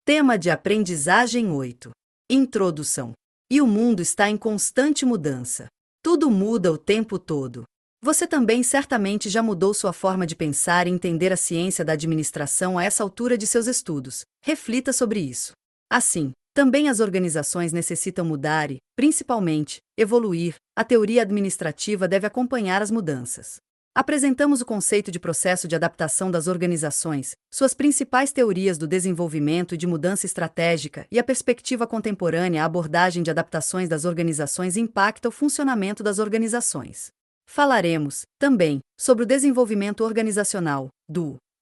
Tema de aprendizagem 8. Introdução. E o mundo está em constante mudança. Tudo muda o tempo todo. Você também certamente já mudou sua forma de pensar e entender a ciência da administração a essa altura de seus estudos. Reflita sobre isso. Assim, também as organizações necessitam mudar e, principalmente, evoluir. A teoria administrativa deve acompanhar as mudanças. Apresentamos o conceito de processo de adaptação das organizações, suas principais teorias do desenvolvimento e de mudança estratégica e a perspectiva contemporânea. A abordagem de adaptações das organizações impacta o funcionamento das organizações. Falaremos, também, sobre o desenvolvimento organizacional,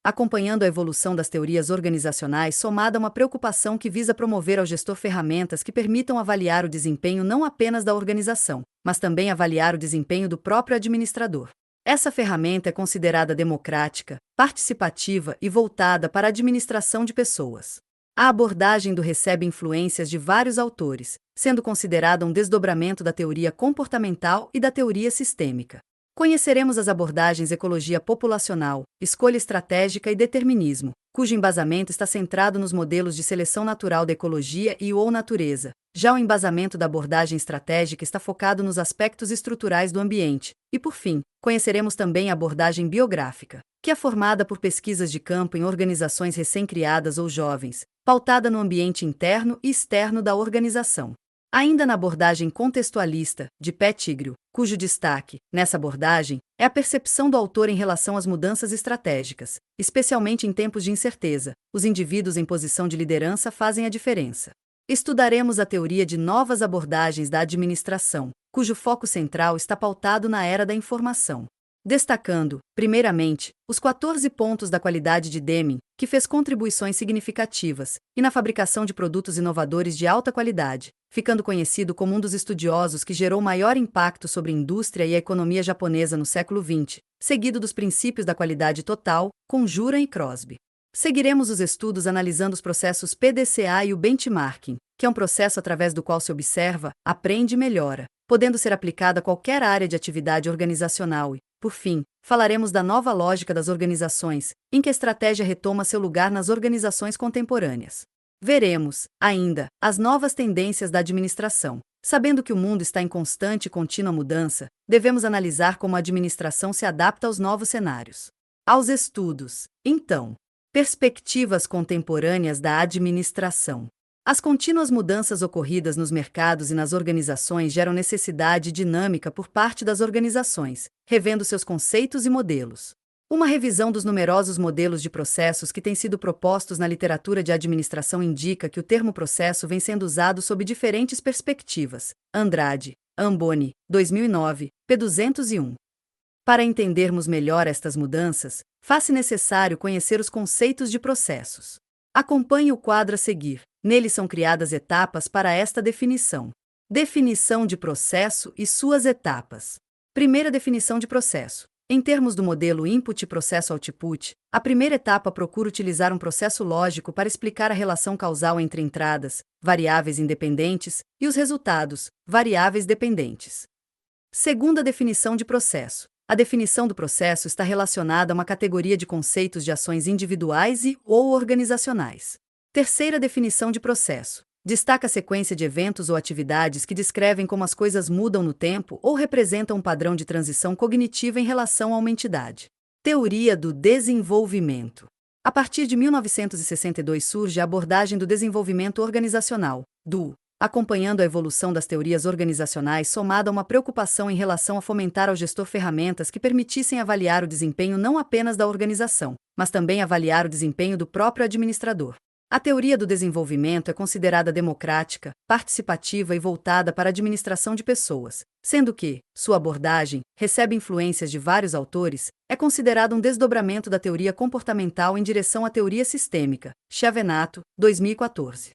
acompanhando a evolução das teorias organizacionais somada a uma preocupação que visa promover ao gestor ferramentas que permitam avaliar o desempenho não apenas da organização, mas também avaliar o desempenho do próprio administrador. Essa ferramenta é considerada democrática, participativa e voltada para a administração de pessoas. A abordagem recebe influências de vários autores, sendo considerada um desdobramento da teoria comportamental e da teoria sistêmica. Conheceremos as abordagens ecologia populacional, escolha estratégica e determinismo, cujo embasamento está centrado nos modelos de seleção natural da ecologia ou natureza. Já o embasamento da abordagem estratégica está focado nos aspectos estruturais do ambiente. E, por fim, conheceremos também a abordagem biográfica, que é formada por pesquisas de campo em organizações recém-criadas ou jovens, pautada no ambiente interno e externo da organização. Ainda na abordagem contextualista, de Pettigrew, cujo destaque, nessa abordagem, é a percepção do autor em relação às mudanças estratégicas, especialmente em tempos de incerteza, os indivíduos em posição de liderança fazem a diferença. Estudaremos a teoria de novas abordagens da administração, cujo foco central está pautado na era da informação. Destacando, primeiramente, os 14 pontos da qualidade de Deming, que fez contribuições significativas, e na fabricação de produtos inovadores de alta qualidade, ficando conhecido como um dos estudiosos que gerou maior impacto sobre a indústria e a economia japonesa no século XX, seguido dos princípios da qualidade total, com Juran e Crosby. Seguiremos os estudos analisando os processos PDCA e o benchmarking, que é um processo através do qual se observa, aprende e melhora, podendo ser aplicado a qualquer área de atividade organizacional e, por fim, falaremos da nova lógica das organizações, em que a estratégia retoma seu lugar nas organizações contemporâneas. Veremos, ainda, as novas tendências da administração. Sabendo que o mundo está em constante e contínua mudança, devemos analisar como a administração se adapta aos novos cenários. Aos estudos, então. Perspectivas contemporâneas da administração. As contínuas mudanças ocorridas nos mercados e nas organizações geram necessidade dinâmica por parte das organizações, revendo seus conceitos e modelos. Uma revisão dos numerosos modelos de processos que têm sido propostos na literatura de administração indica que o termo processo vem sendo usado sob diferentes perspectivas. Andrade, Amboni, 2009, p. 201. Para entendermos melhor estas mudanças, faz-se necessário conhecer os conceitos de processos. Acompanhe o quadro a seguir. Nele são criadas etapas para esta definição. Definição de processo e suas etapas. Primeira definição de processo. Em termos do modelo input-processo-output, a primeira etapa procura utilizar um processo lógico para explicar a relação causal entre entradas, variáveis independentes, e os resultados, variáveis dependentes. Segunda definição de processo. A definição do processo está relacionada a uma categoria de conceitos de ações individuais ou organizacionais. Terceira definição de processo. Destaca a sequência de eventos ou atividades que descrevem como as coisas mudam no tempo ou representam um padrão de transição cognitiva em relação a uma entidade. Teoria do desenvolvimento. A partir de 1962 surge a abordagem do desenvolvimento organizacional, acompanhando a evolução das teorias organizacionais somada a uma preocupação em relação a fomentar ao gestor ferramentas que permitissem avaliar o desempenho não apenas da organização, mas também avaliar o desempenho do próprio administrador. A teoria do desenvolvimento é considerada democrática, participativa e voltada para a administração de pessoas, sendo que sua abordagem recebe influências de vários autores, é considerada um desdobramento da teoria comportamental em direção à teoria sistêmica. Chiavenato, 2014.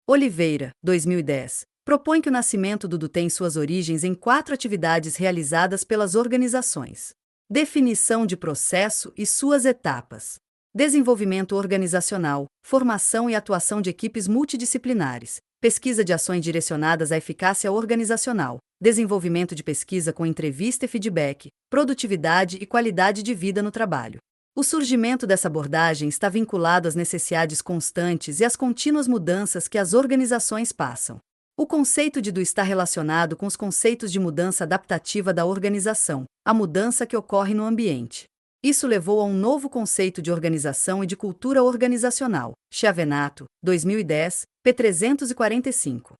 Oliveira, 2010, propõe que o nascimento do tem suas origens em 4 atividades realizadas pelas organizações. Definição de processo e suas etapas. Desenvolvimento organizacional, formação e atuação de equipes multidisciplinares, pesquisa de ações direcionadas à eficácia organizacional, desenvolvimento de pesquisa com entrevista e feedback, produtividade e qualidade de vida no trabalho. O surgimento dessa abordagem está vinculado às necessidades constantes e às contínuas mudanças que as organizações passam. O conceito de do está relacionado com os conceitos de mudança adaptativa da organização, a mudança que ocorre no ambiente. Isso levou a um novo conceito de organização e de cultura organizacional, Chiavenato, 2010, p. 345.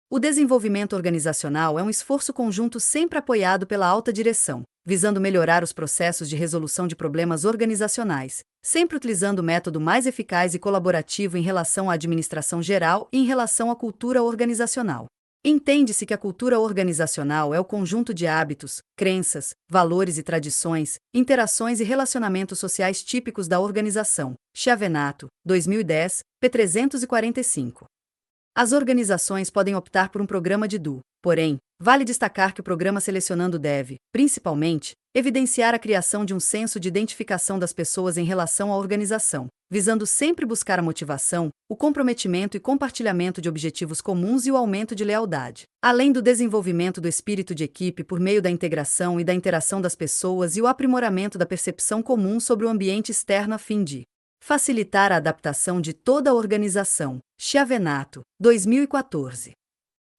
O desenvolvimento organizacional é um esforço conjunto sempre apoiado pela alta direção, visando melhorar os processos de resolução de problemas organizacionais, sempre utilizando o método mais eficaz e colaborativo em relação à administração geral e em relação à cultura organizacional. Entende-se que a cultura organizacional é o conjunto de hábitos, crenças, valores e tradições, interações e relacionamentos sociais típicos da organização. Chiavenato, 2010, p. 345. As organizações podem optar por um programa de DO, porém, vale destacar que o programa selecionando deve, principalmente, evidenciar a criação de um senso de identificação das pessoas em relação à organização, visando sempre buscar a motivação, o comprometimento e compartilhamento de objetivos comuns e o aumento de lealdade, além do desenvolvimento do espírito de equipe por meio da integração e da interação das pessoas e o aprimoramento da percepção comum sobre o ambiente externo a fim de facilitar a adaptação de toda a organização. Chiavenato, 2014.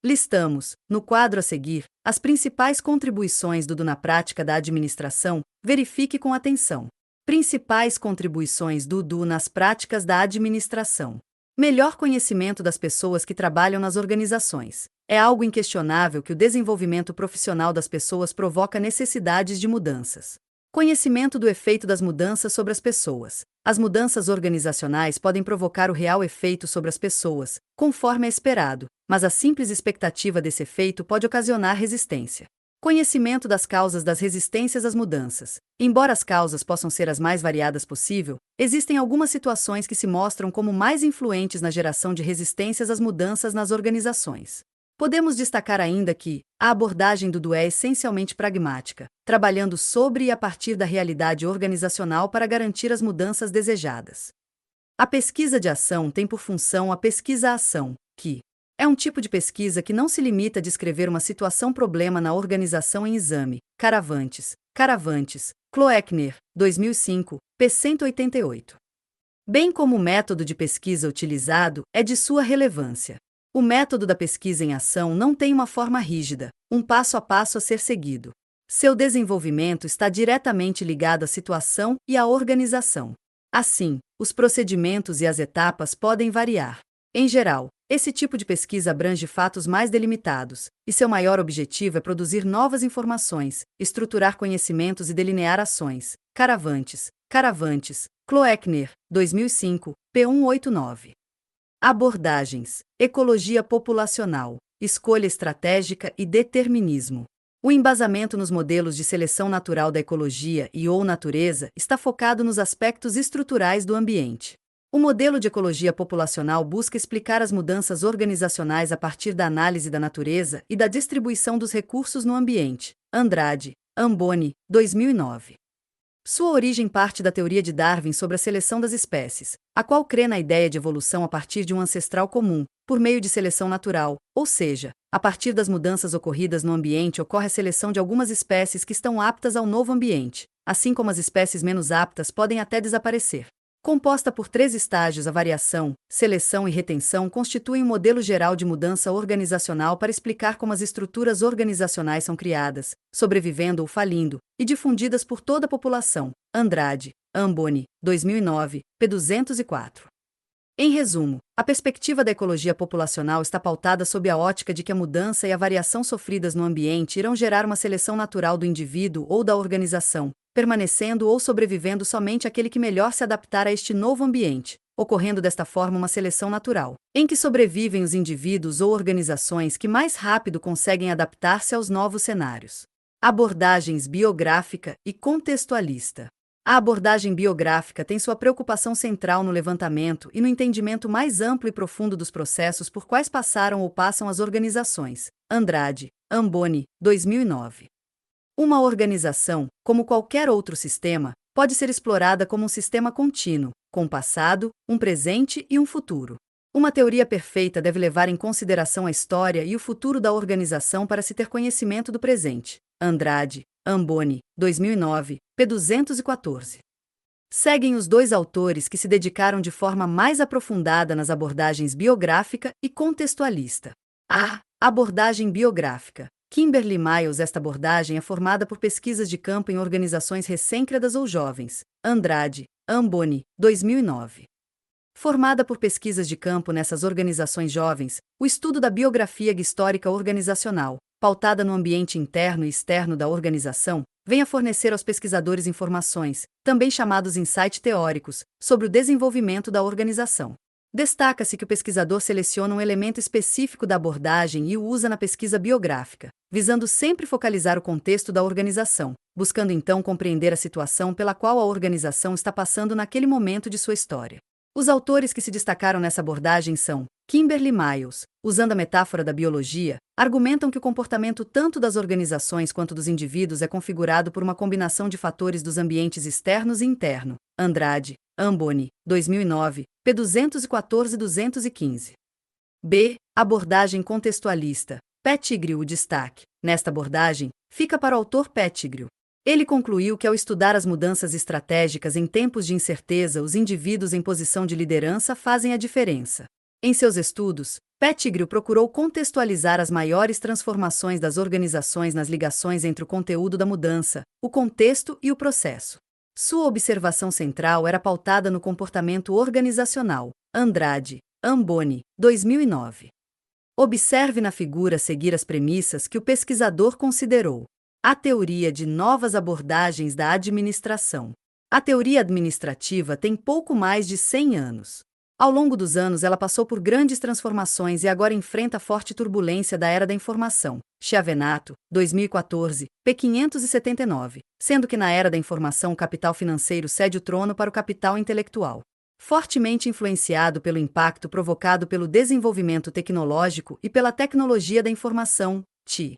Listamos, no quadro a seguir, as principais contribuições do DO na prática da administração. Verifique com atenção. Principais contribuições do DO nas práticas da administração. Melhor conhecimento das pessoas que trabalham nas organizações. É algo inquestionável que o desenvolvimento profissional das pessoas provoca necessidades de mudanças. Conhecimento do efeito das mudanças sobre as pessoas. As mudanças organizacionais podem provocar o real efeito sobre as pessoas, conforme é esperado, mas a simples expectativa desse efeito pode ocasionar resistência. Conhecimento das causas das resistências às mudanças. Embora as causas possam ser as mais variadas possível, existem algumas situações que se mostram como mais influentes na geração de resistências às mudanças nas organizações. Podemos destacar ainda que a abordagem do DO é essencialmente pragmática, trabalhando sobre e a partir da realidade organizacional para garantir as mudanças desejadas. A pesquisa de ação tem por função a pesquisa-ação, que é um tipo de pesquisa que não se limita a descrever uma situação-problema na organização em exame. Caravantes, Kloeckner, 2005, p. 188. Bem como o método de pesquisa utilizado é de sua relevância. O método da pesquisa em ação não tem uma forma rígida, um passo a passo a ser seguido. Seu desenvolvimento está diretamente ligado à situação e à organização. Assim, os procedimentos e as etapas podem variar. Em geral, esse tipo de pesquisa abrange fatos mais delimitados, e seu maior objetivo é produzir novas informações, estruturar conhecimentos e delinear ações. Caravantes, Kloeckner, 2005, p. 189. Abordagens: ecologia populacional, escolha estratégica e determinismo. O embasamento nos modelos de seleção natural da ecologia e/ou natureza está focado nos aspectos estruturais do ambiente. O modelo de ecologia populacional busca explicar as mudanças organizacionais a partir da análise da natureza e da distribuição dos recursos no ambiente. Andrade, Amboni, 2009. Sua origem parte da teoria de Darwin sobre a seleção das espécies, a qual crê na ideia de evolução a partir de um ancestral comum, por meio de seleção natural, ou seja, a partir das mudanças ocorridas no ambiente ocorre a seleção de algumas espécies que estão aptas ao novo ambiente, assim como as espécies menos aptas podem até desaparecer. Composta por 3 estágios, a variação, seleção e retenção constituem um modelo geral de mudança organizacional para explicar como as estruturas organizacionais são criadas, sobrevivendo ou falindo, e difundidas por toda a população. Andrade, Amboni, 2009, p. 204. Em resumo, a perspectiva da ecologia populacional está pautada sob a ótica de que a mudança e a variação sofridas no ambiente irão gerar uma seleção natural do indivíduo ou da organização, permanecendo ou sobrevivendo somente aquele que melhor se adaptar a este novo ambiente, ocorrendo desta forma uma seleção natural, em que sobrevivem os indivíduos ou organizações que mais rápido conseguem adaptar-se aos novos cenários. Abordagens biográfica e contextualista. A abordagem biográfica tem sua preocupação central no levantamento e no entendimento mais amplo e profundo dos processos por quais passaram ou passam as organizações. Andrade, Amboni, 2009. Uma organização, como qualquer outro sistema, pode ser explorada como um sistema contínuo, com um passado, um presente e um futuro. Uma teoria perfeita deve levar em consideração a história e o futuro da organização para se ter conhecimento do presente. Andrade, Amboni, 2009, p. 214. Seguem os dois autores que se dedicaram de forma mais aprofundada nas abordagens biográfica e contextualista. A. Abordagem biográfica. Kimberly Miles. Esta abordagem é formada por pesquisas de campo em organizações recém-criadas ou jovens. Andrade, Amboni, 2009. Formada por pesquisas de campo nessas organizações jovens, o estudo da biografia histórica organizacional, pautada no ambiente interno e externo da organização, vem a fornecer aos pesquisadores informações, também chamados insights teóricos, sobre o desenvolvimento da organização. Destaca-se que o pesquisador seleciona um elemento específico da abordagem e o usa na pesquisa biográfica, visando sempre focalizar o contexto da organização, buscando então compreender a situação pela qual a organização está passando naquele momento de sua história. Os autores que se destacaram nessa abordagem são Kimberly Miles, usando a metáfora da biologia, argumentam que o comportamento tanto das organizações quanto dos indivíduos é configurado por uma combinação de fatores dos ambientes externos e interno. Andrade, Amboni, 2009, p. 214 e 215. B. Abordagem contextualista. Pettigrew. O destaque, nesta abordagem, fica para o autor Pettigrew. Ele concluiu que ao estudar as mudanças estratégicas em tempos de incerteza, os indivíduos em posição de liderança fazem a diferença. Em seus estudos, Pettigrew procurou contextualizar as maiores transformações das organizações nas ligações entre o conteúdo da mudança, o contexto e o processo. Sua observação central era pautada no comportamento organizacional. Andrade, Amboni, 2009. Observe na figura a seguir as premissas que o pesquisador considerou. A teoria de novas abordagens da administração. A teoria administrativa tem pouco mais de 100 anos. Ao longo dos anos, ela passou por grandes transformações e agora enfrenta a forte turbulência da era da informação. Chiavenato, 2014, p. 579, sendo que na era da informação o capital financeiro cede o trono para o capital intelectual. Fortemente influenciado pelo impacto provocado pelo desenvolvimento tecnológico e pela tecnologia da informação, TI.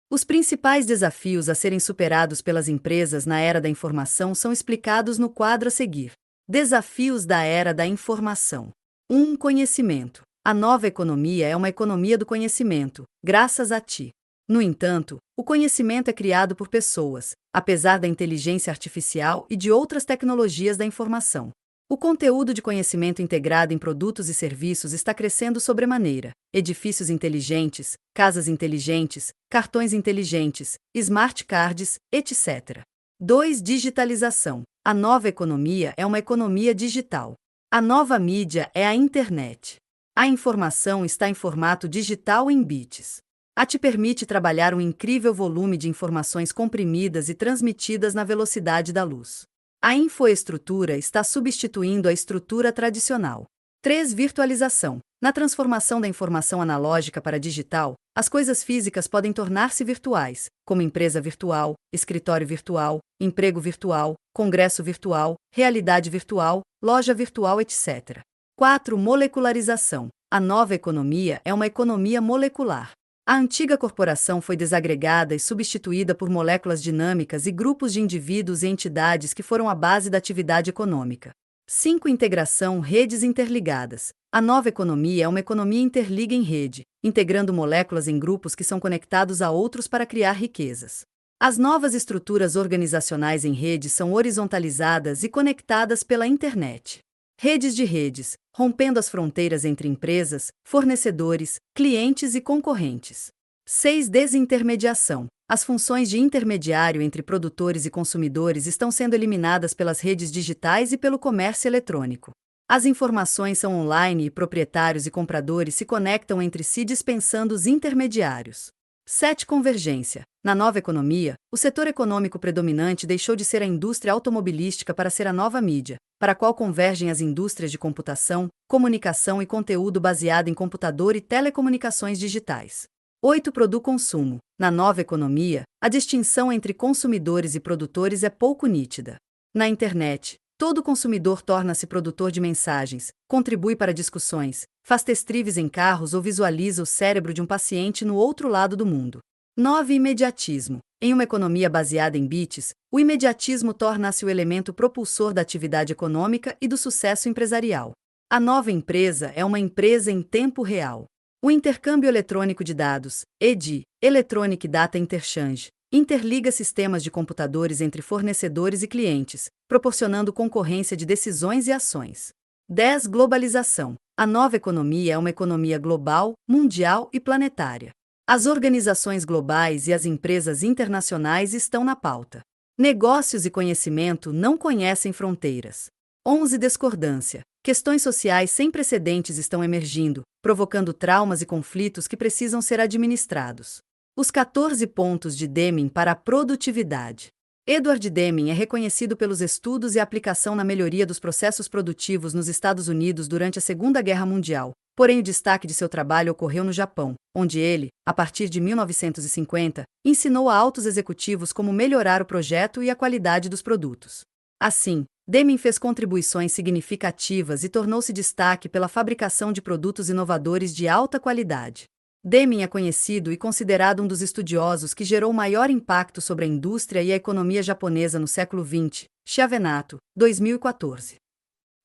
Os principais desafios a serem superados pelas empresas na era da informação são explicados no quadro a seguir. Desafios da era da informação. 1. Conhecimento. A nova economia é uma economia do conhecimento, graças a TI. No entanto, o conhecimento é criado por pessoas, apesar da inteligência artificial e de outras tecnologias da informação. O conteúdo de conhecimento integrado em produtos e serviços está crescendo sobremaneira. Edifícios inteligentes, casas inteligentes, cartões inteligentes, smart cards, etc. 2. Digitalização. A nova economia é uma economia digital. A nova mídia é a internet. A informação está em formato digital em bits. A te permite trabalhar um incrível volume de informações comprimidas e transmitidas na velocidade da luz. A infraestrutura está substituindo a estrutura tradicional. 3. Virtualização. Na transformação da informação analógica para digital, as coisas físicas podem tornar-se virtuais, como empresa virtual, escritório virtual, emprego virtual, congresso virtual, realidade virtual, loja virtual, etc. 4. Molecularização. A nova economia é uma economia molecular. A antiga corporação foi desagregada e substituída por moléculas dinâmicas e grupos de indivíduos e entidades que foram a base da atividade econômica. 5. Integração. Redes interligadas. A nova economia é uma economia interliga em rede, integrando moléculas em grupos que são conectados a outros para criar riquezas. As novas estruturas organizacionais em rede são horizontalizadas e conectadas pela internet. Redes de redes, rompendo as fronteiras entre empresas, fornecedores, clientes e concorrentes. 6. Desintermediação. As funções de intermediário entre produtores e consumidores estão sendo eliminadas pelas redes digitais e pelo comércio eletrônico. As informações são online e proprietários e compradores se conectam entre si dispensando os intermediários. 7. Convergência. Na nova economia, o setor econômico predominante deixou de ser a indústria automobilística para ser a nova mídia, para a qual convergem as indústrias de computação, comunicação e conteúdo baseado em computador e telecomunicações digitais. 8. Consumo. Na nova economia, a distinção entre consumidores e produtores é pouco nítida. Na internet, todo consumidor torna-se produtor de mensagens, contribui para discussões, faz test drives em carros ou visualiza o cérebro de um paciente no outro lado do mundo. 9. Imediatismo. Em uma economia baseada em bits, o imediatismo torna-se o elemento propulsor da atividade econômica e do sucesso empresarial. A nova empresa é uma empresa em tempo real. O intercâmbio eletrônico de dados, EDI, Electronic Data Interchange, interliga sistemas de computadores entre fornecedores e clientes, proporcionando concorrência de decisões e ações. 10. Globalização. A nova economia é uma economia global, mundial e planetária. As organizações globais e as empresas internacionais estão na pauta. Negócios e conhecimento não conhecem fronteiras. 11. Discordância. Questões sociais sem precedentes estão emergindo, provocando traumas e conflitos que precisam ser administrados. Os 14 pontos de Deming para a produtividade. Edward Deming é reconhecido pelos estudos e aplicação na melhoria dos processos produtivos nos Estados Unidos durante a Segunda Guerra Mundial, porém o destaque de seu trabalho ocorreu no Japão, onde ele, a partir de 1950, ensinou a altos executivos como melhorar o projeto e a qualidade dos produtos. Assim, Deming fez contribuições significativas e tornou-se destaque pela fabricação de produtos inovadores de alta qualidade. Deming é conhecido e considerado um dos estudiosos que gerou maior impacto sobre a indústria e a economia japonesa no século XX. Chiavenato, 2014.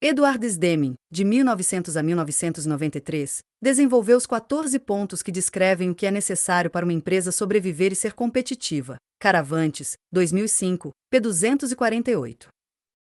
Edward S. Deming, de 1900 a 1993, desenvolveu os 14 pontos que descrevem o que é necessário para uma empresa sobreviver e ser competitiva. Caravantes, 2005, p. 248.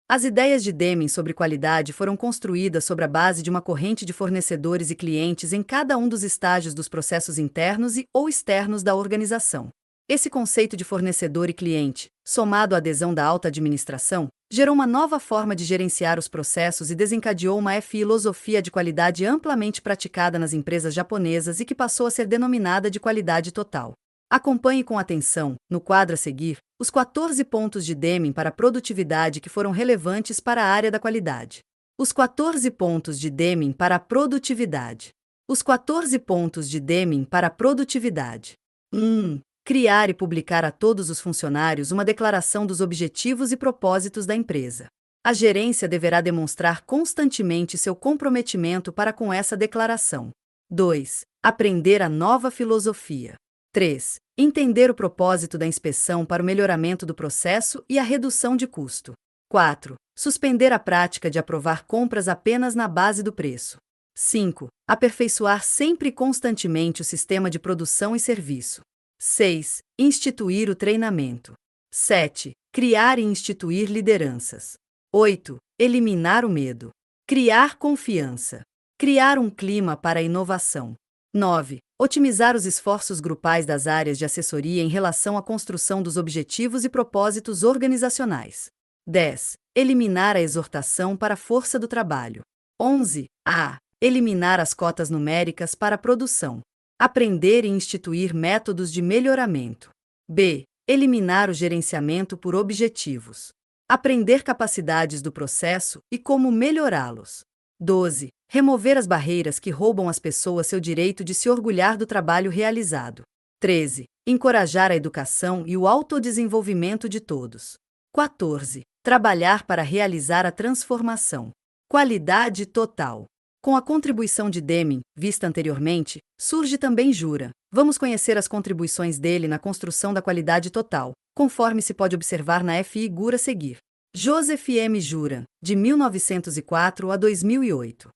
As ideias de Deming sobre qualidade foram construídas sobre a base de uma corrente de fornecedores e clientes em cada um dos estágios dos processos internos ou externos da organização. Esse conceito de fornecedor e cliente, somado à adesão da alta administração, gerou uma nova forma de gerenciar os processos e desencadeou uma filosofia de qualidade amplamente praticada nas empresas japonesas e que passou a ser denominada de qualidade total. Acompanhe com atenção, no quadro a seguir, os 14 pontos de Deming para a produtividade que foram relevantes para a área da qualidade. Os 14 pontos de Deming para a produtividade. Os 14 pontos de Deming para a produtividade. 1. Criar e publicar a todos os funcionários uma declaração dos objetivos e propósitos da empresa. A gerência deverá demonstrar constantemente seu comprometimento para com essa declaração. 2. Aprender a nova filosofia. 3. Entender o propósito da inspeção para o melhoramento do processo e a redução de custo. 4. Suspender a prática de aprovar compras apenas na base do preço. 5. Aperfeiçoar sempre e constantemente o sistema de produção e serviço. 6. Instituir o treinamento. 7. Criar e instituir lideranças. 8. Eliminar o medo. Criar confiança. Criar um clima para a inovação. 9. Otimizar os esforços grupais das áreas de assessoria em relação à construção dos objetivos e propósitos organizacionais. 10. Eliminar a exortação para a força do trabalho. 11. A. Eliminar as cotas numéricas para a produção. Aprender e instituir métodos de melhoramento. B. Eliminar o gerenciamento por objetivos. Aprender capacidades do processo e como melhorá-los. 12. Remover as barreiras que roubam às pessoas seu direito de se orgulhar do trabalho realizado. 13. Encorajar a educação e o autodesenvolvimento de todos. 14. Trabalhar para realizar a transformação. Qualidade total. Com a contribuição de Deming, vista anteriormente, surge também Juran. Vamos conhecer as contribuições dele na construção da qualidade total, conforme se pode observar na figura a seguir. Joseph M. Juran, de 1904 a 2008.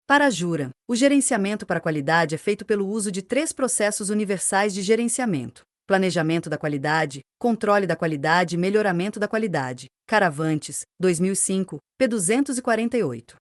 Para Juran, o gerenciamento para a qualidade é feito pelo uso de 3 processos universais de gerenciamento: planejamento da qualidade, controle da qualidade e melhoramento da qualidade. Caravantes, 2005, p. 248.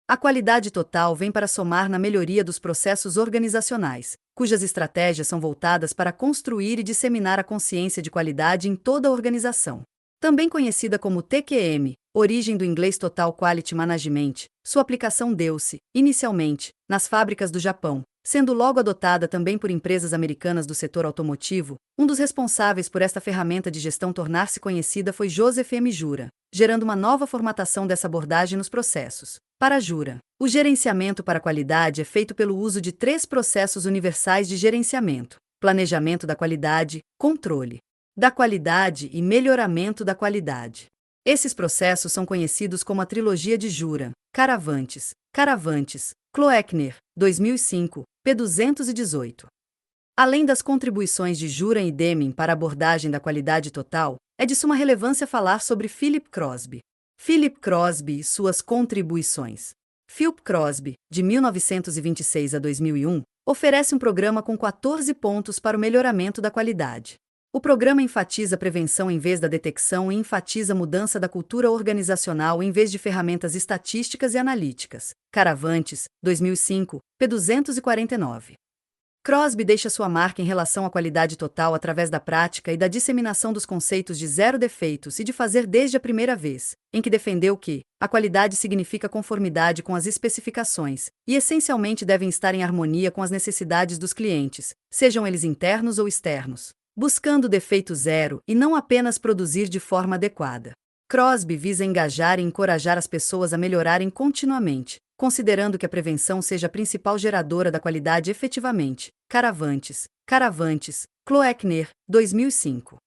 A qualidade total vem para somar na melhoria dos processos organizacionais, cujas estratégias são voltadas para construir e disseminar a consciência de qualidade em toda a organização. Também conhecida como TQM, origem do inglês Total Quality Management, sua aplicação deu-se, inicialmente, nas fábricas do Japão, sendo logo adotada também por empresas americanas do setor automotivo. Um dos responsáveis por esta ferramenta de gestão tornar-se conhecida foi Joseph M. Juran, gerando uma nova formatação dessa abordagem nos processos. Para Juran, o gerenciamento para a qualidade é feito pelo uso de 3 processos universais de gerenciamento: planejamento da qualidade, controle da qualidade e melhoramento da qualidade. Esses processos são conhecidos como a trilogia de Juran. Caravantes, Kloekner, 2005, p. 218. Além das contribuições de Juran e Deming para a abordagem da qualidade total, é de suma relevância falar sobre Philip Crosby. Philip Crosby e suas contribuições. Philip Crosby, de 1926 a 2001, oferece um programa com 14 pontos para o melhoramento da qualidade. O programa enfatiza prevenção em vez da detecção e enfatiza mudança da cultura organizacional em vez de ferramentas estatísticas e analíticas. Caravantes, 2005, p. 249. Crosby deixa sua marca em relação à qualidade total através da prática e da disseminação dos conceitos de zero defeitos e de fazer desde a primeira vez, em que defendeu que a qualidade significa conformidade com as especificações e essencialmente devem estar em harmonia com as necessidades dos clientes, sejam eles internos ou externos, buscando defeito zero e não apenas produzir de forma adequada. Crosby visa engajar e encorajar as pessoas a melhorarem continuamente, considerando que a prevenção seja a principal geradora da qualidade efetivamente. Caravantes, Kloeckner, 2005.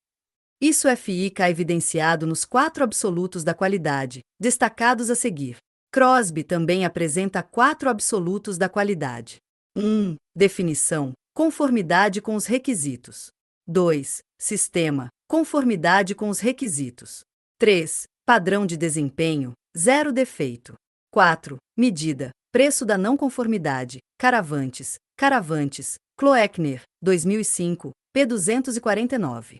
Isso fica evidenciado nos 4 absolutos da qualidade, destacados a seguir. Crosby também apresenta 4 absolutos da qualidade. 1. Definição: conformidade com os requisitos. 2. Sistema: conformidade com os requisitos. 3. Padrão de desempenho: zero defeito. 4. Medida: preço da não conformidade. Caravantes, Kloeckner, 2005, p. 249.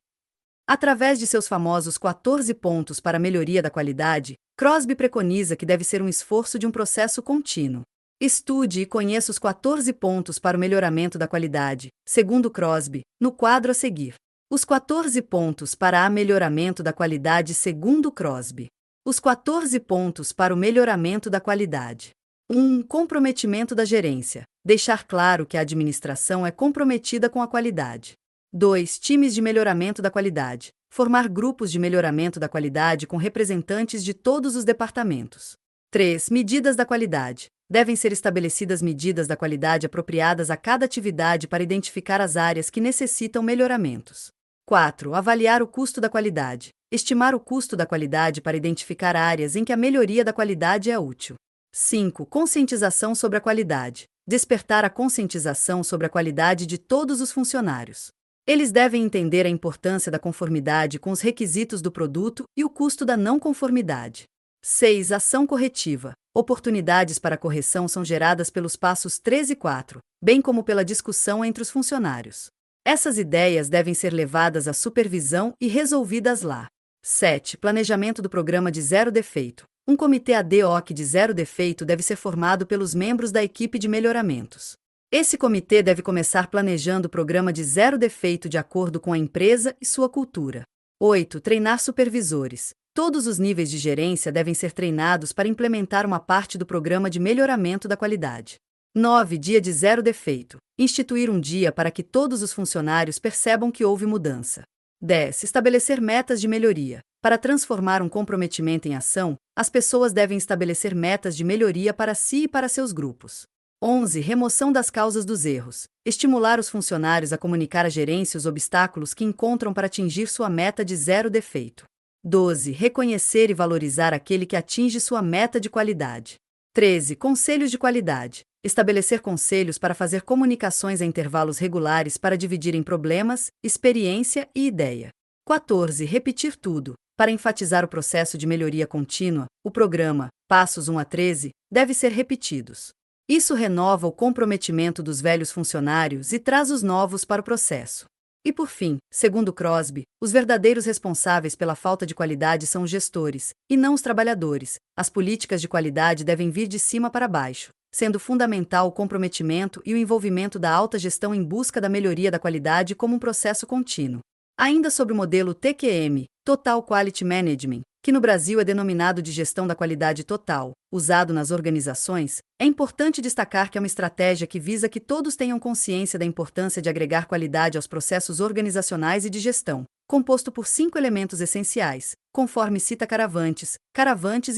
Através de seus famosos 14 pontos para a melhoria da qualidade, Crosby preconiza que deve ser um esforço de um processo contínuo. Estude e conheça os 14 pontos para o melhoramento da qualidade, segundo Crosby, no quadro a seguir. Os 14 pontos para o melhoramento da qualidade segundo Crosby. Os 14 pontos para o melhoramento da qualidade. 1. Comprometimento da gerência. Deixar claro que a administração é comprometida com a qualidade. 2. Times de melhoramento da qualidade. Formar grupos de melhoramento da qualidade com representantes de todos os departamentos. 3. Medidas da qualidade. Devem ser estabelecidas medidas da qualidade apropriadas a cada atividade para identificar as áreas que necessitam melhoramentos. 4. Avaliar o custo da qualidade. Estimar o custo da qualidade para identificar áreas em que a melhoria da qualidade é útil. 5. Conscientização sobre a qualidade. Despertar a conscientização sobre a qualidade de todos os funcionários. Eles devem entender a importância da conformidade com os requisitos do produto e o custo da não conformidade. 6. Ação corretiva. Oportunidades para correção são geradas pelos passos 3 e 4, bem como pela discussão entre os funcionários. Essas ideias devem ser levadas à supervisão e resolvidas lá. 7. Planejamento do programa de zero defeito. Um comitê ad hoc de zero defeito deve ser formado pelos membros da equipe de melhoramentos. Esse comitê deve começar planejando o programa de zero defeito de acordo com a empresa e sua cultura. 8. Treinar supervisores. Todos os níveis de gerência devem ser treinados para implementar uma parte do programa de melhoramento da qualidade. 9. Dia de zero defeito. Instituir um dia para que todos os funcionários percebam que houve mudança. 10. Estabelecer metas de melhoria. Para transformar um comprometimento em ação, as pessoas devem estabelecer metas de melhoria para si e para seus grupos. 11. Remoção das causas dos erros. Estimular os funcionários a comunicar à gerência os obstáculos que encontram para atingir sua meta de zero defeito. 12. Reconhecer e valorizar aquele que atinge sua meta de qualidade. 13. Conselhos de qualidade. Estabelecer conselhos para fazer comunicações a intervalos regulares para dividirem problemas, experiência e ideia. 14. Repetir tudo. Para enfatizar o processo de melhoria contínua, o programa, passos 1 a 13, deve ser repetidos. Isso renova o comprometimento dos velhos funcionários e traz os novos para o processo. E por fim, segundo Crosby, os verdadeiros responsáveis pela falta de qualidade são os gestores, e não os trabalhadores. As políticas de qualidade devem vir de cima para baixo, sendo fundamental o comprometimento e o envolvimento da alta gestão em busca da melhoria da qualidade como um processo contínuo. Ainda sobre o modelo TQM, Total Quality Management, que no Brasil é denominado de gestão da qualidade total, usado nas organizações, é importante destacar que é uma estratégia que visa que todos tenham consciência da importância de agregar qualidade aos processos organizacionais e de gestão, composto por 5 elementos essenciais, conforme cita Caravantes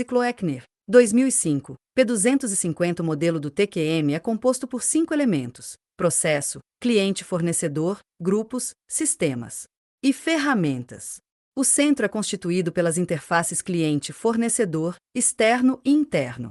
e Kloeckner. 2005, p. 250. O modelo do TQM é composto por 5 elementos: processo, cliente-fornecedor, grupos, sistemas e ferramentas. O centro é constituído pelas interfaces cliente-fornecedor, externo e interno.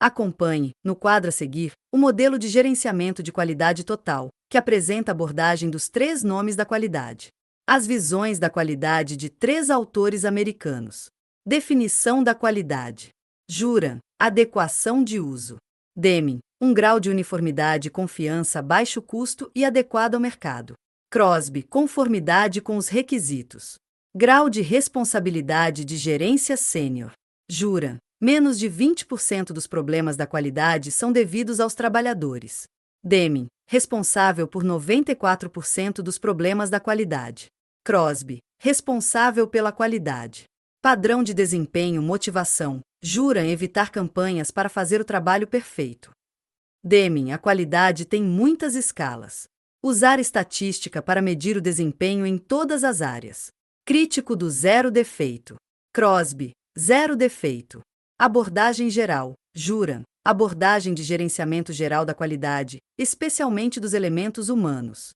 Acompanhe, no quadro a seguir, o modelo de gerenciamento de qualidade total, que apresenta a abordagem dos 3 nomes da qualidade. As visões da qualidade de 3 autores americanos. Definição da qualidade. Juran, adequação de uso. Deming, um grau de uniformidade e confiança a baixo custo e adequado ao mercado. Crosby, conformidade com os requisitos. Grau de responsabilidade de gerência sênior. Juran, menos de 20% dos problemas da qualidade são devidos aos trabalhadores. Deming, responsável por 94% dos problemas da qualidade. Crosby, responsável pela qualidade. Padrão de desempenho, motivação. Juran evitar campanhas para fazer o trabalho perfeito. Deming, a qualidade tem muitas escalas. Usar estatística para medir o desempenho em todas as áreas. Crítico do zero defeito. Crosby, zero defeito. Abordagem geral. Juran, abordagem de gerenciamento geral da qualidade, especialmente dos elementos humanos.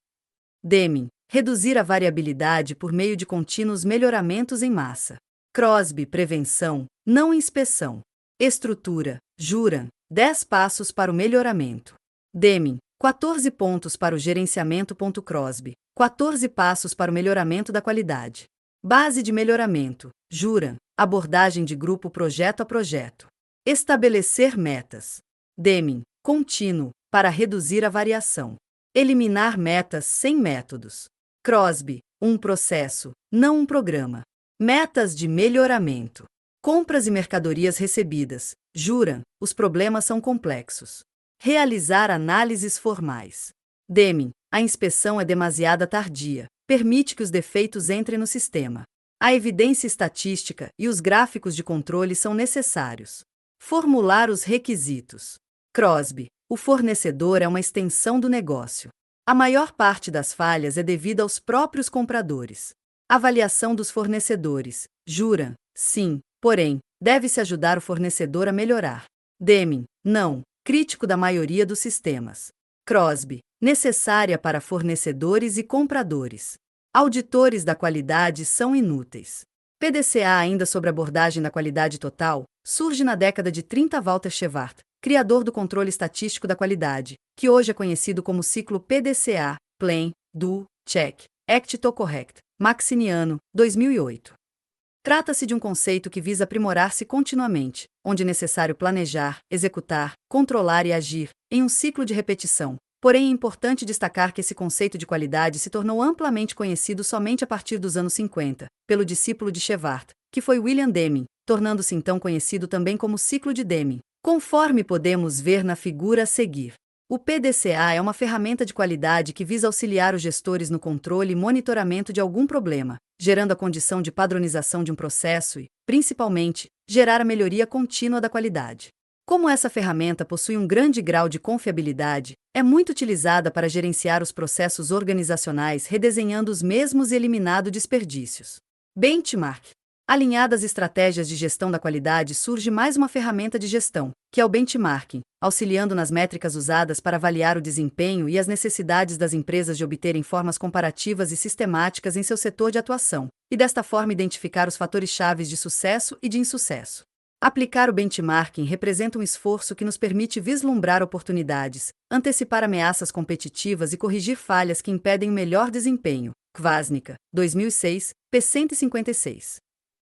Deming, reduzir a variabilidade por meio de contínuos melhoramentos em massa. Crosby, prevenção, não inspeção. Estrutura. Juran, 10 passos para o melhoramento. Deming, 14 pontos para o gerenciamento. Crosby, 14 passos para o melhoramento da qualidade. Base de melhoramento. Juran, abordagem de grupo projeto a projeto. Estabelecer metas. Deming, contínuo, para reduzir a variação. Eliminar metas sem métodos. Crosby, um processo, não um programa. Metas de melhoramento. Compras e mercadorias recebidas. Juran, os problemas são complexos. Realizar análises formais. Deming, a inspeção é demasiada tardia. Permite que os defeitos entrem no sistema. A evidência estatística e os gráficos de controle são necessários. Formular os requisitos. Crosby, o fornecedor é uma extensão do negócio. A maior parte das falhas é devida aos próprios compradores. Avaliação dos fornecedores. Juran, sim, porém, deve-se ajudar o fornecedor a melhorar. Deming, não, crítico da maioria dos sistemas. Crosby, necessária para fornecedores e compradores. Auditores da qualidade são inúteis. PDCA ainda sobre abordagem da qualidade total, surge na década de 30. Walter Shewhart, criador do controle estatístico da qualidade, que hoje é conhecido como ciclo PDCA, Plan, Do, Check, Act to Correct, Maxiniano, 2008. Trata-se de um conceito que visa aprimorar-se continuamente, onde é necessário planejar, executar, controlar e agir, em um ciclo de repetição. Porém, é importante destacar que esse conceito de qualidade se tornou amplamente conhecido somente a partir dos anos 50, pelo discípulo de Shewhart, que foi William Deming, tornando-se então conhecido também como ciclo de Deming, conforme podemos ver na figura a seguir. O PDCA é uma ferramenta de qualidade que visa auxiliar os gestores no controle e monitoramento de algum problema, gerando a condição de padronização de um processo e, principalmente, gerar a melhoria contínua da qualidade. Como essa ferramenta possui um grande grau de confiabilidade, é muito utilizada para gerenciar os processos organizacionais, redesenhando os mesmos e eliminando desperdícios. Benchmark. Alinhada às estratégias de gestão da qualidade, surge mais uma ferramenta de gestão, que é o benchmarking, auxiliando nas métricas usadas para avaliar o desempenho e as necessidades das empresas de obterem formas comparativas e sistemáticas em seu setor de atuação, e desta forma identificar os fatores chaves de sucesso e de insucesso. Aplicar o benchmarking representa um esforço que nos permite vislumbrar oportunidades, antecipar ameaças competitivas e corrigir falhas que impedem o melhor desempenho. Kvasnica, 2006, p. 156.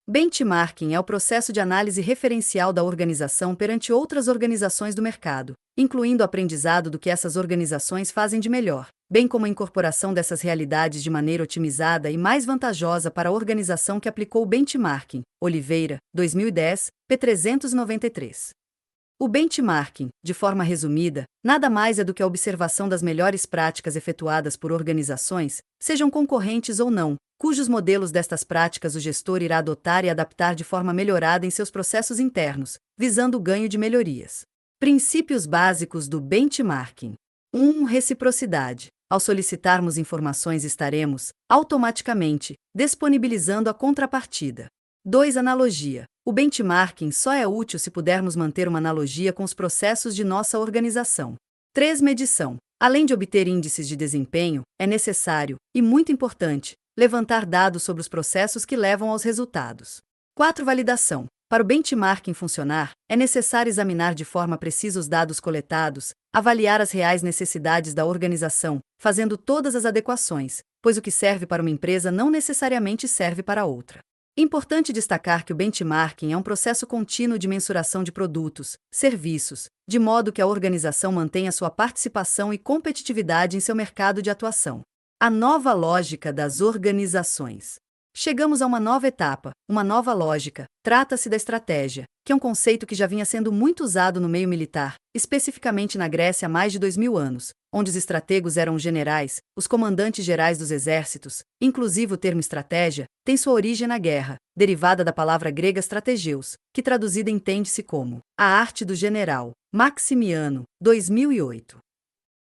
Benchmarking é o processo de análise referencial da organização perante outras organizações do mercado, incluindo o aprendizado do que essas organizações fazem de melhor, bem como a incorporação dessas realidades de maneira otimizada e mais vantajosa para a organização que aplicou o benchmarking. Oliveira, 2010, p. 393. O benchmarking, de forma resumida, nada mais é do que a observação das melhores práticas efetuadas por organizações, sejam concorrentes ou não, cujos modelos destas práticas o gestor irá adotar e adaptar de forma melhorada em seus processos internos, visando o ganho de melhorias. Princípios básicos do benchmarking. 1. Reciprocidade. Ao solicitarmos informações, estaremos, automaticamente, disponibilizando a contrapartida. 2. Analogia. O benchmarking só é útil se pudermos manter uma analogia com os processos de nossa organização. 3. Medição. Além de obter índices de desempenho, é necessário, e muito importante, levantar dados sobre os processos que levam aos resultados. 4. Validação. Para o benchmarking funcionar, é necessário examinar de forma precisa os dados coletados, avaliar as reais necessidades da organização, fazendo todas as adequações, pois o que serve para uma empresa não necessariamente serve para outra. Importante destacar que o benchmarking é um processo contínuo de mensuração de produtos, serviços, de modo que a organização mantenha sua participação e competitividade em seu mercado de atuação. A nova lógica das organizações. Chegamos a uma nova etapa, uma nova lógica. Trata-se da estratégia, que é um conceito que já vinha sendo muito usado no meio militar, especificamente na Grécia há mais de 2000 anos, onde os estrategos eram os generais, os comandantes gerais dos exércitos. Inclusive o termo estratégia tem sua origem na guerra, derivada da palavra grega strategeus, que traduzida entende-se como a arte do general. Maximiano, 2008.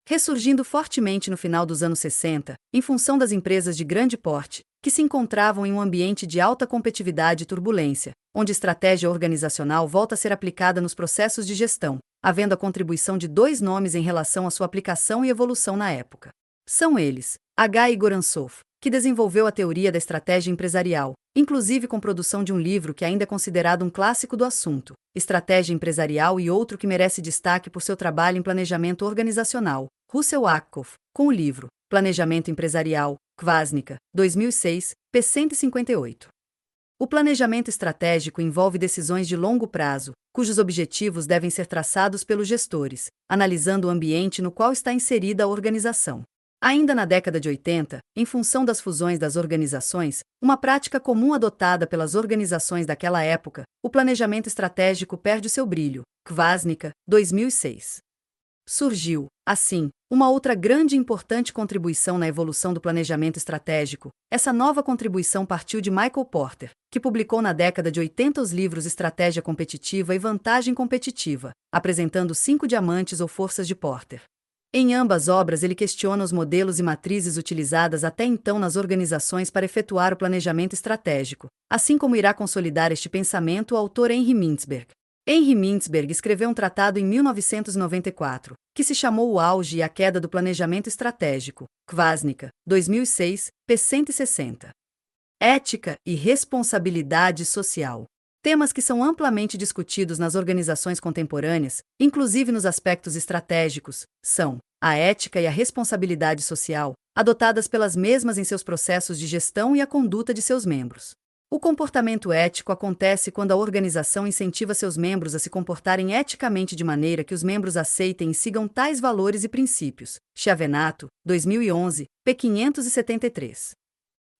Ressurgindo fortemente no final dos anos 60, em função das empresas de grande porte, que se encontravam em um ambiente de alta competitividade e turbulência, onde estratégia organizacional volta a ser aplicada nos processos de gestão, havendo a contribuição de dois nomes em relação à sua aplicação e evolução na época. São eles, H. Goransov, que desenvolveu a teoria da estratégia empresarial, inclusive com produção de um livro que ainda é considerado um clássico do assunto, Estratégia Empresarial, e outro que merece destaque por seu trabalho em planejamento organizacional, Russell Ackoff, com o livro Planejamento Empresarial, Kvasnica, 2006, p. 158. O planejamento estratégico envolve decisões de longo prazo, cujos objetivos devem ser traçados pelos gestores, analisando o ambiente no qual está inserida a organização. Ainda na década de 80, em função das fusões das organizações, uma prática comum adotada pelas organizações daquela época, o planejamento estratégico perde seu brilho. Kvasnica, 2006. Surgiu, assim, uma outra grande e importante contribuição na evolução do planejamento estratégico. Essa nova contribuição partiu de Michael Porter, que publicou na década de 80 os livros Estratégia Competitiva e Vantagem Competitiva, apresentando 5 diamantes ou forças de Porter. Em ambas obras ele questiona os modelos e matrizes utilizadas até então nas organizações para efetuar o planejamento estratégico, assim como irá consolidar este pensamento o autor Henry Mintzberg. Henry Mintzberg escreveu um tratado em 1994, que se chamou O Auge e a Queda do Planejamento Estratégico, Kvasnica, 2006, p. 160. Ética e responsabilidade social. Temas que são amplamente discutidos nas organizações contemporâneas, inclusive nos aspectos estratégicos, são a ética e a responsabilidade social, adotadas pelas mesmas em seus processos de gestão, e a conduta de seus membros. O comportamento ético acontece quando a organização incentiva seus membros a se comportarem eticamente de maneira que os membros aceitem e sigam tais valores e princípios. Chiavenato, 2011, p. 573.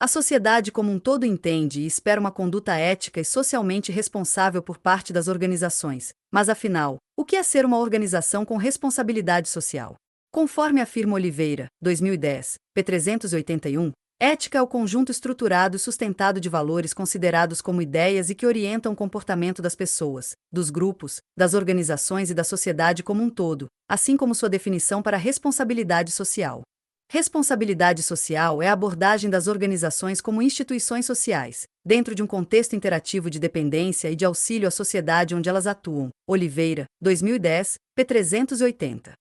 A sociedade como um todo entende e espera uma conduta ética e socialmente responsável por parte das organizações. Mas afinal, o que é ser uma organização com responsabilidade social? Conforme afirma Oliveira, 2010, p. 381, ética é o conjunto estruturado e sustentado de valores considerados como ideias e que orientam o comportamento das pessoas, dos grupos, das organizações e da sociedade como um todo, assim como sua definição para a responsabilidade social. Responsabilidade social é a abordagem das organizações como instituições sociais, dentro de um contexto interativo de dependência e de auxílio à sociedade onde elas atuam. Oliveira, 2010, p. 380.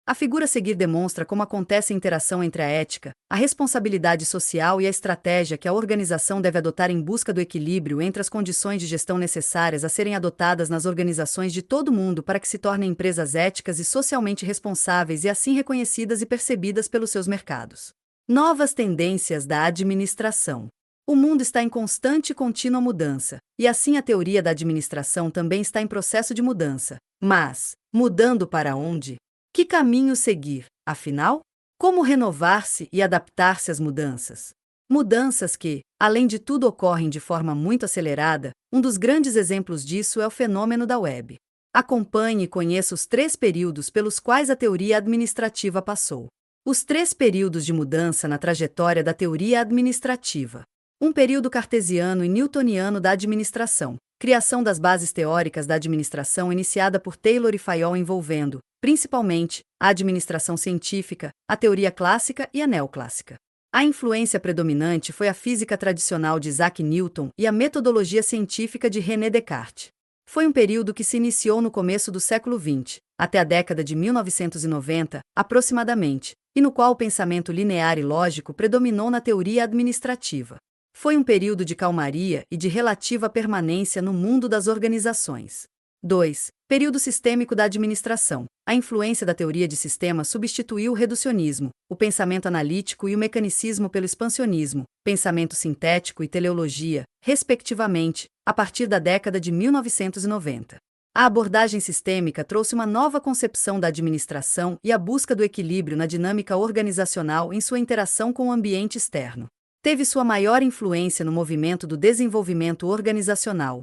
A figura a seguir demonstra como acontece a interação entre a ética, a responsabilidade social e a estratégia que a organização deve adotar em busca do equilíbrio entre as condições de gestão necessárias a serem adotadas nas organizações de todo o mundo para que se tornem empresas éticas e socialmente responsáveis e assim reconhecidas e percebidas pelos seus mercados. Novas tendências da administração. O mundo está em constante e contínua mudança, e assim a teoria da administração também está em processo de mudança. Mas, mudando para onde? Que caminho seguir, afinal? Como renovar-se e adaptar-se às mudanças? Mudanças que, além de tudo, ocorrem de forma muito acelerada. Um dos grandes exemplos disso é o fenômeno da web. Acompanhe e conheça os 3 períodos pelos quais a teoria administrativa passou. Os 3 períodos de mudança na trajetória da teoria administrativa. Um período cartesiano e newtoniano da administração. Criação das bases teóricas da administração iniciada por Taylor e Fayol, envolvendo, principalmente, a administração científica, a teoria clássica e a neoclássica. A influência predominante foi a física tradicional de Isaac Newton e a metodologia científica de René Descartes. Foi um período que se iniciou no começo do século XX, até a década de 1990, aproximadamente, e no qual o pensamento linear e lógico predominou na teoria administrativa. Foi um período de calmaria e de relativa permanência no mundo das organizações. 2. Período sistêmico da administração. A influência da teoria de sistemas substituiu o reducionismo, o pensamento analítico e o mecanicismo pelo expansionismo, pensamento sintético e teleologia, respectivamente, a partir da década de 1990. A abordagem sistêmica trouxe uma nova concepção da administração e a busca do equilíbrio na dinâmica organizacional em sua interação com o ambiente externo. Teve sua maior influência no movimento do desenvolvimento organizacional,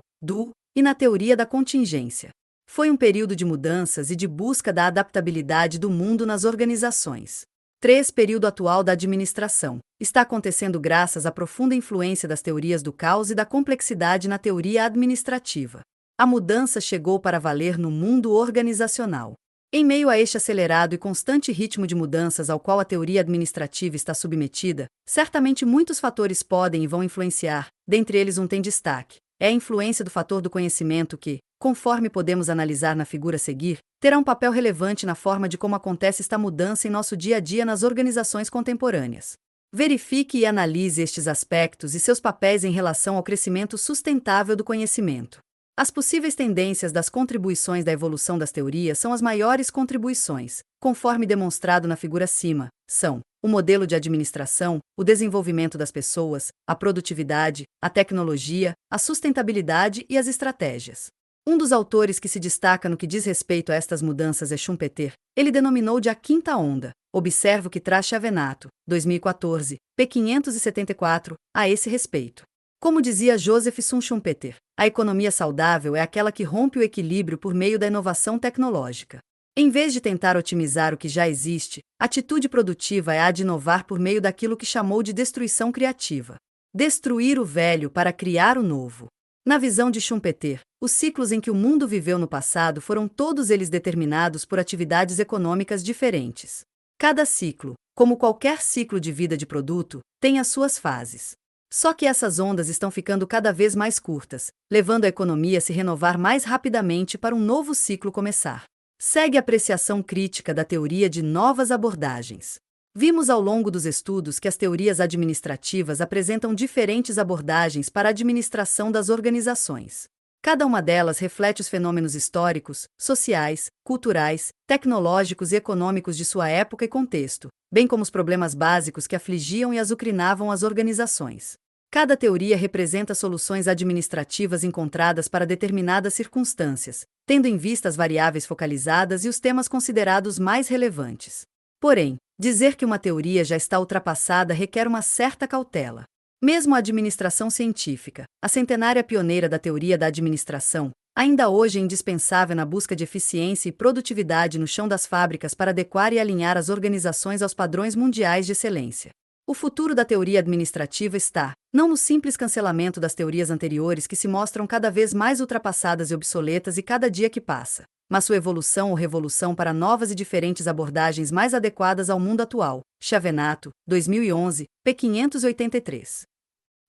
e na teoria da contingência. Foi um período de mudanças e de busca da adaptabilidade do mundo nas organizações. 3. Período atual da administração. Está acontecendo graças à profunda influência das teorias do caos e da complexidade na teoria administrativa. A mudança chegou para valer no mundo organizacional. Em meio a este acelerado e constante ritmo de mudanças ao qual a teoria administrativa está submetida, certamente muitos fatores podem e vão influenciar, dentre eles um tem destaque. É a influência do fator do conhecimento que, conforme podemos analisar na figura a seguir, terá um papel relevante na forma de como acontece esta mudança em nosso dia a dia nas organizações contemporâneas. Verifique e analise estes aspectos e seus papéis em relação ao crescimento sustentável do conhecimento. As possíveis tendências das contribuições da evolução das teorias são as maiores contribuições, conforme demonstrado na figura acima, são o modelo de administração, o desenvolvimento das pessoas, a produtividade, a tecnologia, a sustentabilidade e as estratégias. Um dos autores que se destaca no que diz respeito a estas mudanças é Schumpeter. Ele denominou de a quinta onda. Observo que traz Chiavenato, 2014, p. 574, a esse respeito. Como dizia Joseph Schumpeter, a economia saudável é aquela que rompe o equilíbrio por meio da inovação tecnológica. Em vez de tentar otimizar o que já existe, a atitude produtiva é a de inovar por meio daquilo que chamou de destruição criativa. Destruir o velho para criar o novo. Na visão de Schumpeter, os ciclos em que o mundo viveu no passado foram todos eles determinados por atividades econômicas diferentes. Cada ciclo, como qualquer ciclo de vida de produto, tem as suas fases. Só que essas ondas estão ficando cada vez mais curtas, levando a economia a se renovar mais rapidamente para um novo ciclo começar. Segue a apreciação crítica da teoria de novas abordagens. Vimos ao longo dos estudos que as teorias administrativas apresentam diferentes abordagens para a administração das organizações. Cada uma delas reflete os fenômenos históricos, sociais, culturais, tecnológicos e econômicos de sua época e contexto, bem como os problemas básicos que afligiam e azucrinavam as organizações. Cada teoria representa soluções administrativas encontradas para determinadas circunstâncias, tendo em vista as variáveis focalizadas e os temas considerados mais relevantes. Porém, dizer que uma teoria já está ultrapassada requer uma certa cautela. Mesmo a administração científica, a centenária pioneira da teoria da administração, ainda hoje é indispensável na busca de eficiência e produtividade no chão das fábricas para adequar e alinhar as organizações aos padrões mundiais de excelência. O futuro da teoria administrativa está, não no simples cancelamento das teorias anteriores que se mostram cada vez mais ultrapassadas e obsoletas e cada dia que passa, mas sua evolução ou revolução para novas e diferentes abordagens mais adequadas ao mundo atual. Chiavenato, 2011, p. 583.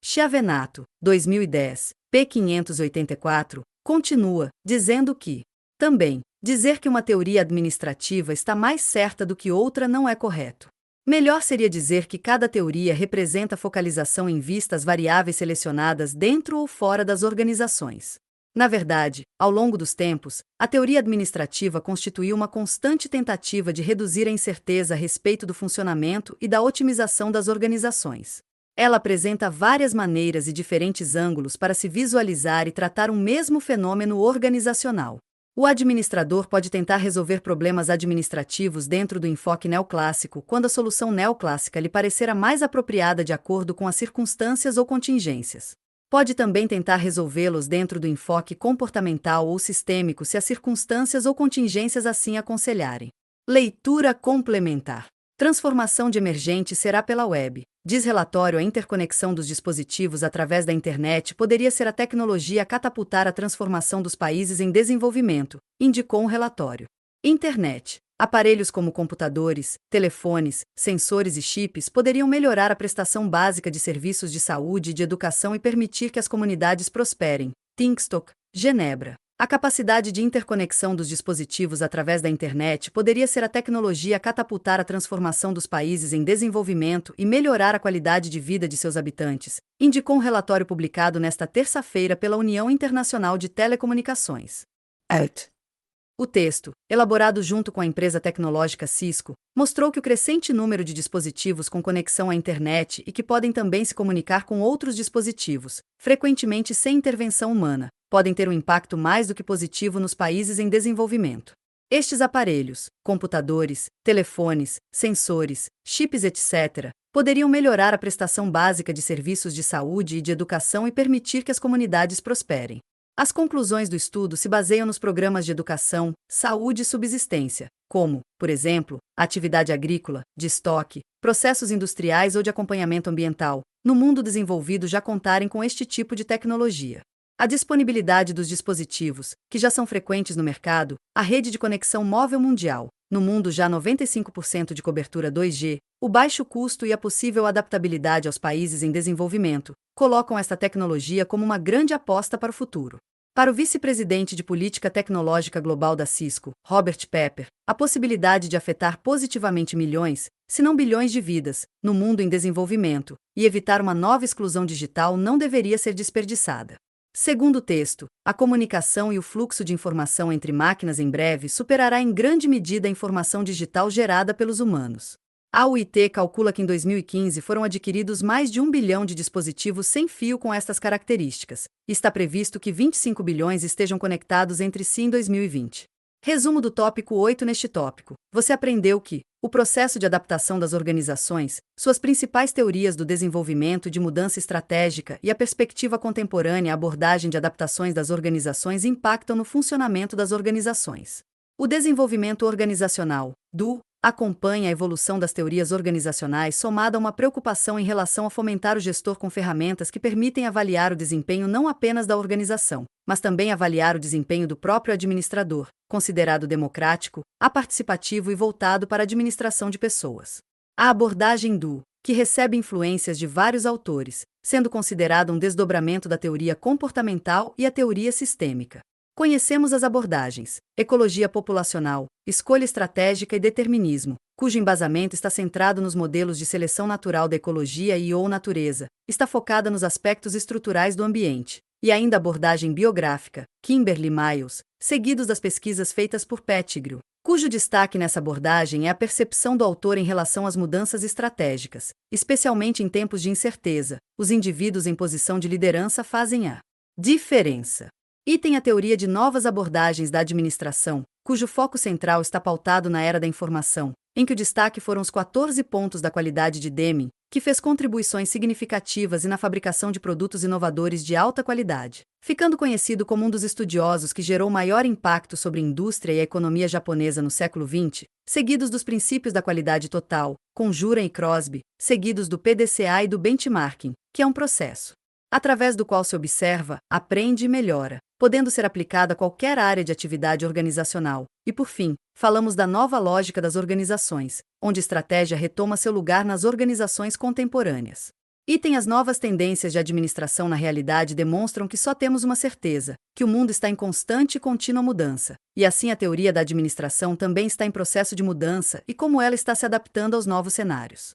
Chiavenato, 2010, p. 584, continua, dizendo que, também, dizer que uma teoria administrativa está mais certa do que outra não é correto. Melhor seria dizer que cada teoria representa focalização em vista às variáveis selecionadas dentro ou fora das organizações. Na verdade, ao longo dos tempos, a teoria administrativa constituiu uma constante tentativa de reduzir a incerteza a respeito do funcionamento e da otimização das organizações. Ela apresenta várias maneiras e diferentes ângulos para se visualizar e tratar um mesmo fenômeno organizacional. O administrador pode tentar resolver problemas administrativos dentro do enfoque neoclássico quando a solução neoclássica lhe parecer a mais apropriada de acordo com as circunstâncias ou contingências. Pode também tentar resolvê-los dentro do enfoque comportamental ou sistêmico se as circunstâncias ou contingências assim aconselharem. Leitura complementar. Transformação de emergente será pela web. Diz relatório: a interconexão dos dispositivos através da internet poderia ser a tecnologia a catapultar a transformação dos países em desenvolvimento, indicou um relatório. Internet. Aparelhos como computadores, telefones, sensores e chips poderiam melhorar a prestação básica de serviços de saúde e de educação e permitir que as comunidades prosperem. Thinkstock, Genebra. A capacidade de interconexão dos dispositivos através da internet poderia ser a tecnologia a catapultar a transformação dos países em desenvolvimento e melhorar a qualidade de vida de seus habitantes, indicou um relatório publicado nesta terça-feira pela União Internacional de Telecomunicações. O texto, elaborado junto com a empresa tecnológica Cisco, mostrou que o crescente número de dispositivos com conexão à internet e que podem também se comunicar com outros dispositivos, frequentemente sem intervenção humana, podem ter um impacto mais do que positivo nos países em desenvolvimento. Estes aparelhos, computadores, telefones, sensores, chips, etc., poderiam melhorar a prestação básica de serviços de saúde e de educação e permitir que as comunidades prosperem. As conclusões do estudo se baseiam nos programas de educação, saúde e subsistência, como, por exemplo, a atividade agrícola, de estoque, processos industriais ou de acompanhamento ambiental, no mundo desenvolvido já contarem com este tipo de tecnologia. A disponibilidade dos dispositivos, que já são frequentes no mercado, a rede de conexão móvel mundial, no mundo já 95% de cobertura 2G, o baixo custo e a possível adaptabilidade aos países em desenvolvimento, colocam esta tecnologia como uma grande aposta para o futuro. Para o vice-presidente de Política Tecnológica Global da Cisco, Robert Pepper, a possibilidade de afetar positivamente milhões, se não bilhões de vidas, no mundo em desenvolvimento, e evitar uma nova exclusão digital não deveria ser desperdiçada. Segundo o texto, a comunicação e o fluxo de informação entre máquinas em breve superará em grande medida a informação digital gerada pelos humanos. A UIT calcula que em 2015 foram adquiridos mais de 1 bilhão de dispositivos sem fio com estas características, e está previsto que 25 bilhões estejam conectados entre si em 2020. Resumo do tópico 8 neste tópico. Você aprendeu que o processo de adaptação das organizações, suas principais teorias do desenvolvimento e de mudança estratégica e a perspectiva contemporânea abordagem de adaptações das organizações impactam no funcionamento das organizações. O desenvolvimento organizacional, acompanha a evolução das teorias organizacionais somada a uma preocupação em relação a fomentar o gestor com ferramentas que permitem avaliar o desempenho não apenas da organização, mas também avaliar o desempenho do próprio administrador, considerado democrático, participativo e voltado para a administração de pessoas. A abordagem que recebe influências de vários autores, sendo considerado um desdobramento da teoria comportamental e a teoria sistêmica. Conhecemos as abordagens: ecologia populacional, escolha estratégica e determinismo, cujo embasamento está centrado nos modelos de seleção natural da ecologia e/ou natureza, está focada nos aspectos estruturais do ambiente, e ainda a abordagem biográfica, Kimberly-Miles, seguidos das pesquisas feitas por Pettigrew, cujo destaque nessa abordagem é a percepção do autor em relação às mudanças estratégicas, especialmente em tempos de incerteza. Os indivíduos em posição de liderança fazem a diferença. E tem a teoria de novas abordagens da administração, cujo foco central está pautado na era da informação, em que o destaque foram os 14 pontos da qualidade de Deming, que fez contribuições significativas na fabricação de produtos inovadores de alta qualidade, ficando conhecido como um dos estudiosos que gerou maior impacto sobre a indústria e a economia japonesa no século XX, seguidos dos princípios da qualidade total, Conjura e Crosby, seguidos do PDCA e do benchmarking, que é um processo através do qual se observa, aprende e melhora, podendo ser aplicado a qualquer área de atividade organizacional. E por fim, falamos da nova lógica das organizações, onde estratégia retoma seu lugar nas organizações contemporâneas. As novas tendências de administração na realidade demonstram que só temos uma certeza, que o mundo está em constante e contínua mudança, e assim a teoria da administração também está em processo de mudança e como ela está se adaptando aos novos cenários.